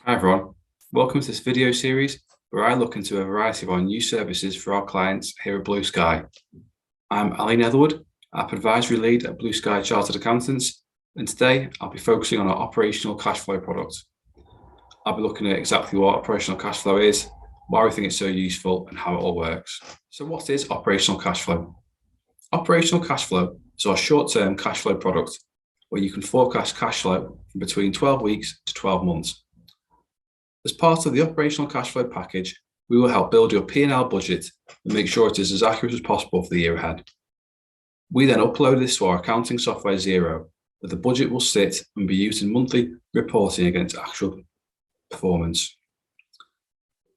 Hi everyone, welcome to this video series where I look into a variety of our new services for our clients here at Blu Sky. I'm Ali Netherwood, App Advisory Lead at Blu Sky Chartered Accountants, and today I'll be focusing on our operational cash flow product. I'll be looking at exactly what operational cash flow is, why we think it's so useful, and how it all works. So what is operational cash flow? Operational cash flow is our short-term cash flow product where you can forecast cash flow from between 12 weeks to 12 months. As part of the operational cash flow package, we will help build your P&L budget and make sure it is as accurate as possible for the year ahead. We then upload this to our accounting software Xero, where the budget will sit and be used in monthly reporting against actual performance.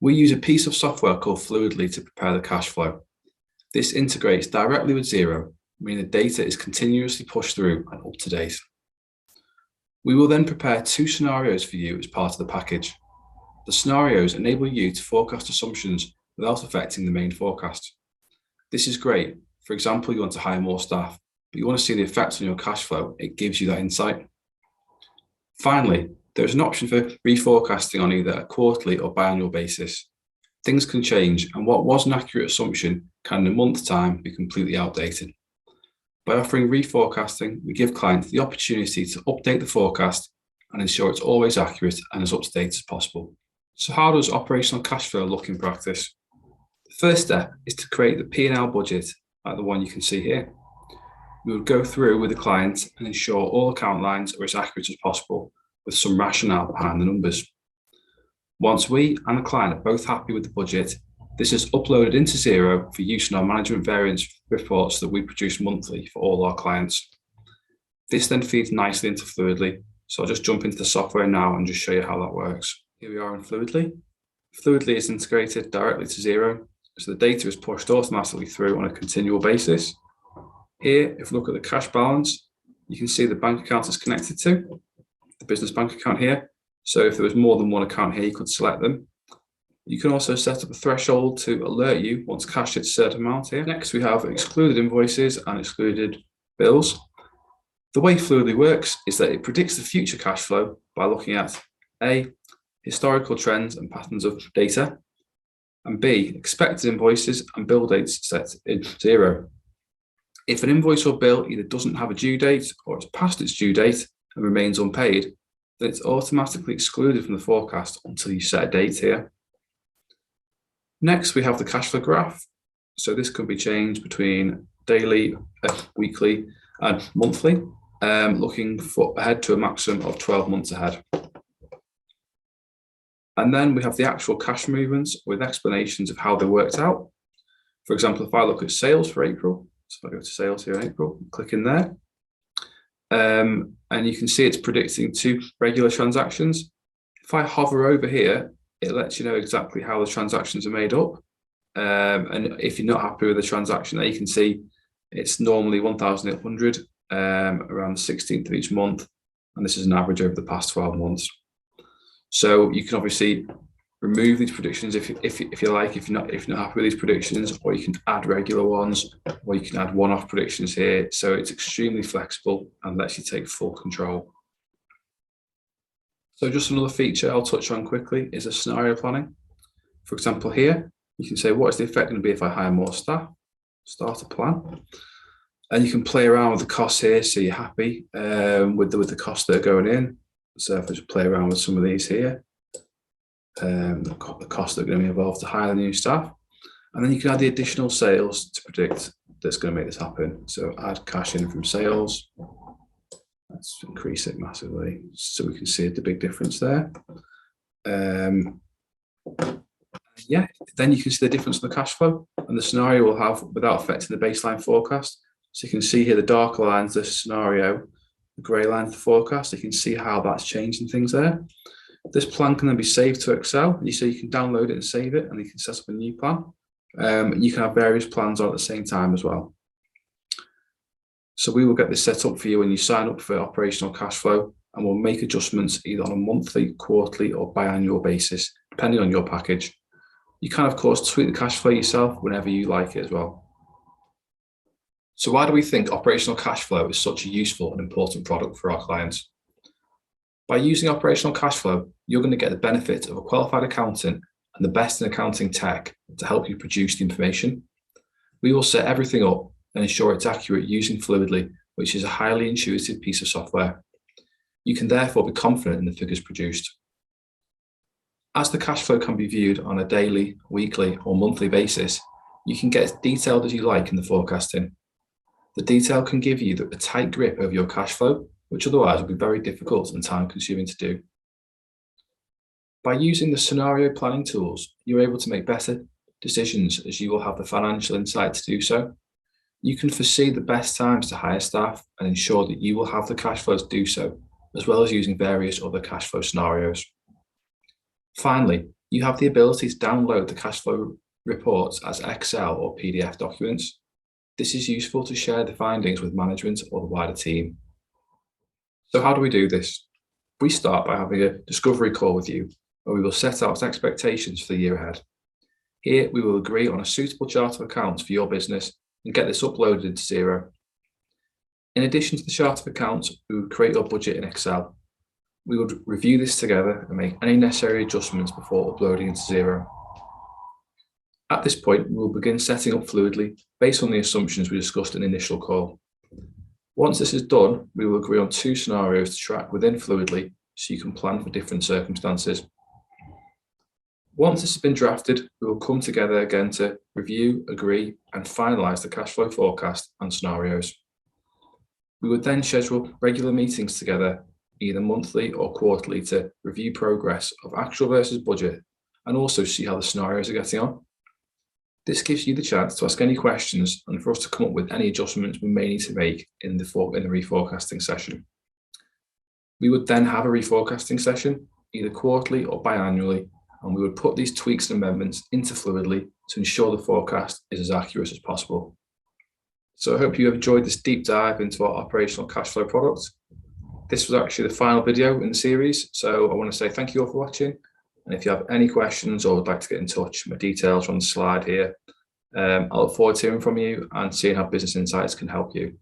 We use a piece of software called Fluidly to prepare the cash flow. This integrates directly with Xero, meaning the data is continuously pushed through and up to date. We will then prepare 2 scenarios for you as part of the package. The scenarios enable you to forecast assumptions without affecting the main forecast. This is great. For example, you want to hire more staff, but you want to see the effects on your cash flow. It gives you that insight. Finally, there is an option for reforecasting on either a quarterly or biannual basis. Things can change, and what was an accurate assumption can in a month's time be completely outdated. By offering reforecasting, we give clients the opportunity to update the forecast and ensure it's always accurate and as up to date as possible. So how does operational cash flow look in practice? The first step is to create the P&L budget, like the one you can see here. We would go through with the client and ensure all account lines are as accurate as possible with some rationale behind the numbers. Once we and the client are both happy with the budget, this is uploaded into Xero for use in our management variance reports that we produce monthly for all our clients. This then feeds nicely into Fluidly, so I'll just jump into the software now and just show you how that works. Here we are in Fluidly. Fluidly is integrated directly to Xero, so the data is pushed automatically through on a continual basis. Here, if we look at the cash balance, you can see the bank account is connected to, the business bank account here. So if there was more than one account here, you could select them. You can also set up a threshold to alert you once cash hits a certain amount here. Next, we have excluded invoices and excluded bills. The way Fluidly works is that it predicts the future cash flow by looking at A, historical trends and patterns of data, and B, expected invoices and bill dates set in Xero. If an invoice or bill either doesn't have a due date or it's past its due date and remains unpaid, then it's automatically excluded from the forecast until you set a date here. Next, we have the cash flow graph. So this can be changed between daily, weekly, and monthly, looking ahead to a maximum of 12 months ahead. And then we have the actual cash movements with explanations of how they worked out. For example, if I look at sales for April, so if I go to sales here in April, click in there, and you can see it's predicting 2 regular transactions. If I hover over here, it lets you know exactly how the transactions are made up. And if you're not happy with the transaction there, you can see it's normally 1,800 around the 16th of each month. And this is an average over the past 12 months. So you can obviously remove these predictions if you like, if you're not happy with these predictions, or you can add regular ones, or you can add one-off predictions here. So it's extremely flexible and lets you take full control. So just another feature I'll touch on quickly is a scenario planning. For example, here you can say, what is the effect going to be if I hire more staff? Start a plan. And you can play around with the costs here, so you're happy with the costs that are going in. So if I just play around with some of these here, the costs that are going to be involved to hire the new staff. And then you can add the additional sales to predict that's going to make this happen. So add cash in from sales. Let's increase it massively so we can see the big difference there. Yeah, then you can see the difference in the cash flow and the scenario will have without affecting the baseline forecast. So you can see here the darker lines, the scenario, the grey line, the forecast. You can see how that's changing things there. This plan can then be saved to Excel. So you can download it and save it, and you can set up a new plan. You can have various plans on at the same time as well. So we will get this set up for you when you sign up for operational cash flow, and we'll make adjustments either on a monthly, quarterly, or biannual basis, depending on your package. You can, of course, tweak the cash flow yourself whenever you like it as well. So why do we think operational cash flow is such a useful and important product for our clients? By using operational cash flow, you're going to get the benefit of a qualified accountant and the best in accounting tech to help you produce the information. We will set everything up and ensure it's accurate using Fluidly, which is a highly intuitive piece of software. You can therefore be confident in the figures produced. As the cash flow can be viewed on a daily, weekly, or monthly basis, you can get as detailed as you like in the forecasting. The detail can give you a tight grip over your cash flow, which otherwise would be very difficult and time-consuming to do. By using the scenario planning tools, you're able to make better decisions as you will have the financial insight to do so. You can foresee the best times to hire staff and ensure that you will have the cash flows to do so, as well as using various other cash flow scenarios. Finally, you have the ability to download the cash flow reports as Excel or PDF documents. This is useful to share the findings with management or the wider team. So how do we do this? We start by having a discovery call with you, where we will set out expectations for the year ahead. Here, we will agree on a suitable chart of accounts for your business and get this uploaded into Xero. In addition to the chart of accounts, we would create your budget in Excel. We would review this together and make any necessary adjustments before uploading into Xero. At this point, we will begin setting up Fluidly based on the assumptions we discussed in the initial call. Once this is done, we will agree on 2 scenarios to track within Fluidly so you can plan for different circumstances. Once this has been drafted, we will come together again to review, agree, and finalise the cash flow forecast and scenarios. We would then schedule regular meetings together, either monthly or quarterly, to review progress of actual versus budget and also see how the scenarios are getting on. This gives you the chance to ask any questions and for us to come up with any adjustments we may need to make in the reforecasting session. We would then have a reforecasting session, either quarterly or biannually, and we would put these tweaks and amendments into Fluidly to ensure the forecast is as accurate as possible. So I hope you have enjoyed this deep dive into our operational cash flow product. This was actually the final video in the series, so I want to say thank you all for watching. And if you have any questions or would like to get in touch, my details are on the slide here. I look forward to hearing from you and seeing how Business Insights can help you.